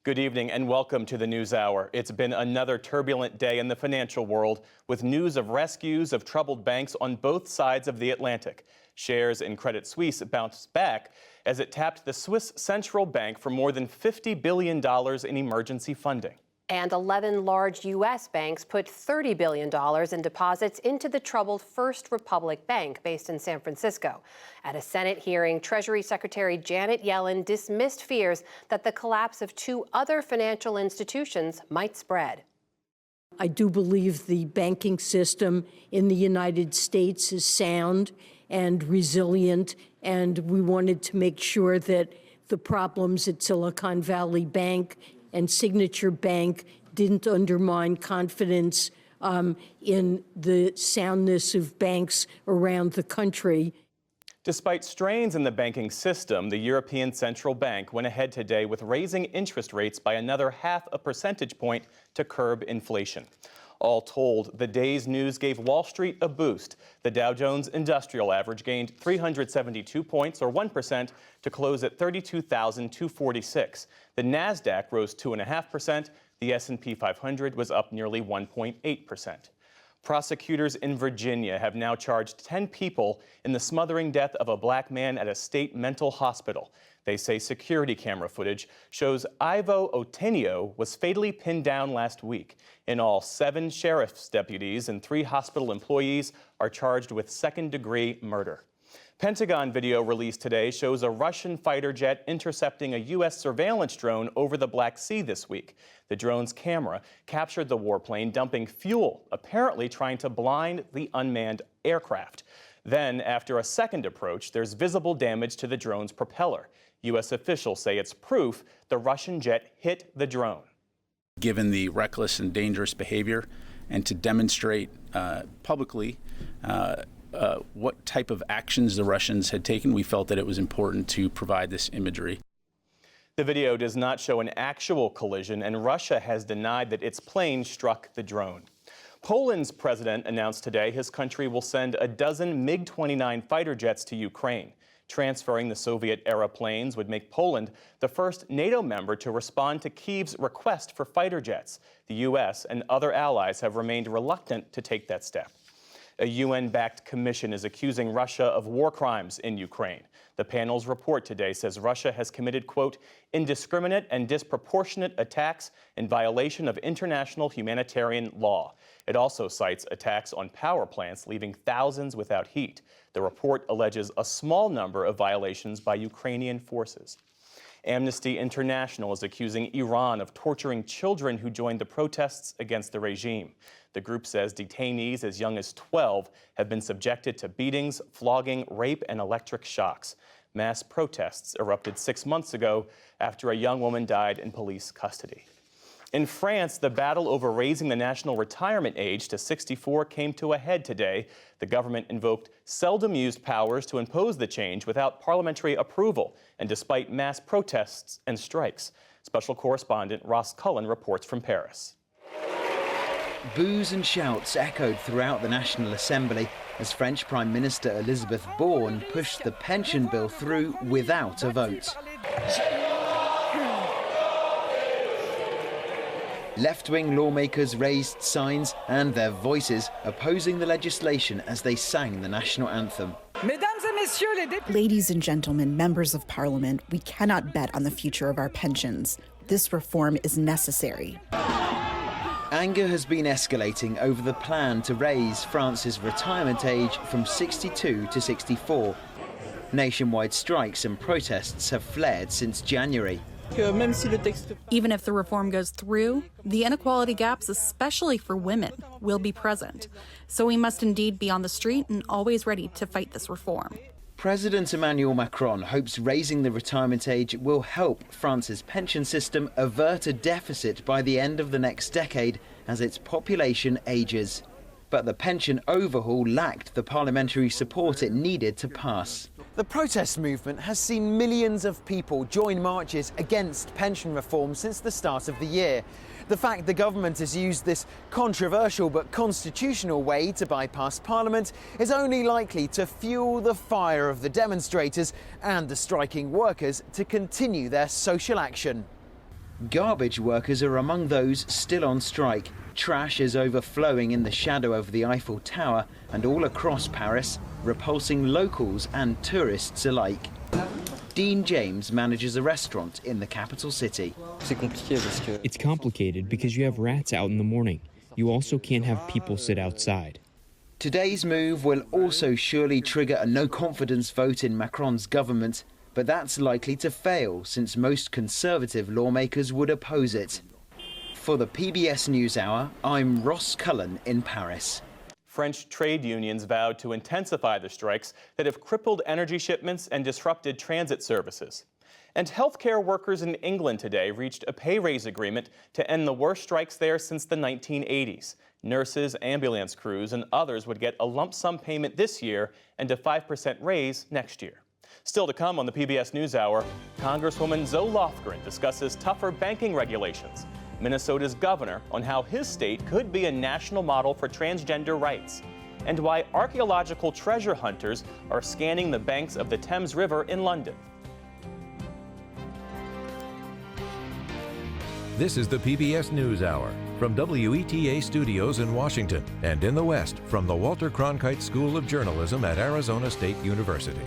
Good evening and welcome to the NewsHour. It's been another turbulent day in the financial world with news of rescues of troubled banks on both sides of the Atlantic. Shares in Credit Suisse bounced back as it tapped the Swiss Central Bank for more than $50 billion in emergency funding. And 11 large U.S. banks put $30 billion in deposits into the troubled First Republic Bank based in San Francisco. At a Senate hearing, Treasury Secretary Janet Yellen dismissed fears that the collapse of two other financial institutions might spread. I do believe the banking system in the United States is sound and resilient, and we wanted to make sure that the problems at Silicon Valley Bank and Signature Bank didn't undermine confidence in the soundness of banks around the country. Despite strains in the banking system, the European Central Bank went ahead today with raising interest rates by another 0.5 percentage point to curb inflation. All told, the day's news gave Wall Street a boost. The Dow Jones Industrial Average gained 372 points, or 1%, to close at 32,246. The Nasdaq rose 2.5%. The S&P 500 was up nearly 1.8%. Prosecutors in Virginia have now charged 10 people in the smothering death of a black man at a state mental hospital. They say security camera footage shows Ivo Otenio was fatally pinned down last week. In all, 7 sheriff's deputies and 3 hospital employees are charged with second-degree murder. Pentagon video released today shows a Russian fighter jet intercepting a U.S. surveillance drone over the Black Sea this week. The drone's camera captured the warplane dumping fuel, apparently trying to blind the unmanned aircraft. Then, after a second approach, there's visible damage to the drone's propeller. U.S. officials say it's proof the Russian jet hit the drone. Given the reckless and dangerous behavior, and to demonstrate publicly what type of actions the Russians had taken, we felt that it was important to provide this imagery. The video does not show an actual collision, and Russia has denied that its plane struck the drone. Poland's president announced today his country will send a dozen MiG-29 fighter jets to Ukraine. Transferring the Soviet-era planes would make Poland the first NATO member to respond to Kyiv's request for fighter jets. The U.S. and other allies have remained reluctant to take that step. A UN-backed commission is accusing Russia of war crimes in Ukraine. The panel's report today says Russia has committed, quote, indiscriminate and disproportionate attacks in violation of international humanitarian law. It also cites attacks on power plants, leaving thousands without heat. The report alleges a small number of violations by Ukrainian forces. Amnesty International is accusing Iran of torturing children who joined the protests against the regime. The group says detainees as young as 12 have been subjected to beatings, flogging, rape, and electric shocks. Mass protests erupted 6 months ago after a young woman died in police custody. In France, the battle over raising the national retirement age to 64 came to a head today. The government invoked seldom-used powers to impose the change without parliamentary approval, and despite mass protests and strikes. Special correspondent Ross Cullen reports from Paris. Boos and shouts echoed throughout the National Assembly as French Prime Minister Elisabeth Borne pushed the pension bill through without a vote. Left-wing lawmakers raised signs and their voices opposing the legislation as they sang the national anthem. Ladies and gentlemen, members of parliament, we cannot bet on the future of our pensions. This reform is necessary. Anger has been escalating over the plan to raise France's retirement age from 62 to 64. Nationwide strikes and protests have flared since January. Even if the reform goes through, the inequality gaps, especially for women, will be present. So we must indeed be on the street and always ready to fight this reform. President Emmanuel Macron hopes raising the retirement age will help France's pension system avert a deficit by the end of the next decade as its population ages. But the pension overhaul lacked the parliamentary support it needed to pass. The protest movement has seen millions of people join marches against pension reform since the start of the year. The fact the government has used this controversial but constitutional way to bypass Parliament is only likely to fuel the fire of the demonstrators and the striking workers to continue their social action. Garbage workers are among those still on strike. Trash is overflowing in the shadow of the Eiffel Tower and all across Paris, repulsing locals and tourists alike. Dean James manages a restaurant in the capital city. It's complicated because you have rats out in the morning. You also can't have people sit outside. Today's move will also surely trigger a no-confidence vote in Macron's government, but that's likely to fail since most conservative lawmakers would oppose it. For the PBS NewsHour, I'm Ross Cullen in Paris. French trade unions vowed to intensify the strikes that have crippled energy shipments and disrupted transit services. And healthcare workers in England today reached a pay raise agreement to end the worst strikes there since the 1980s. Nurses, ambulance crews, and others would get a lump sum payment this year and a 5% raise next year. Still to come on the PBS NewsHour, Congresswoman Zoe Lofgren discusses tougher banking regulations, Minnesota's governor on how his state could be a national model for transgender rights, and why archaeological treasure hunters are scanning the banks of the Thames River in London. This is the PBS NewsHour from WETA Studios in Washington and in the West from the Walter Cronkite School of Journalism at Arizona State University.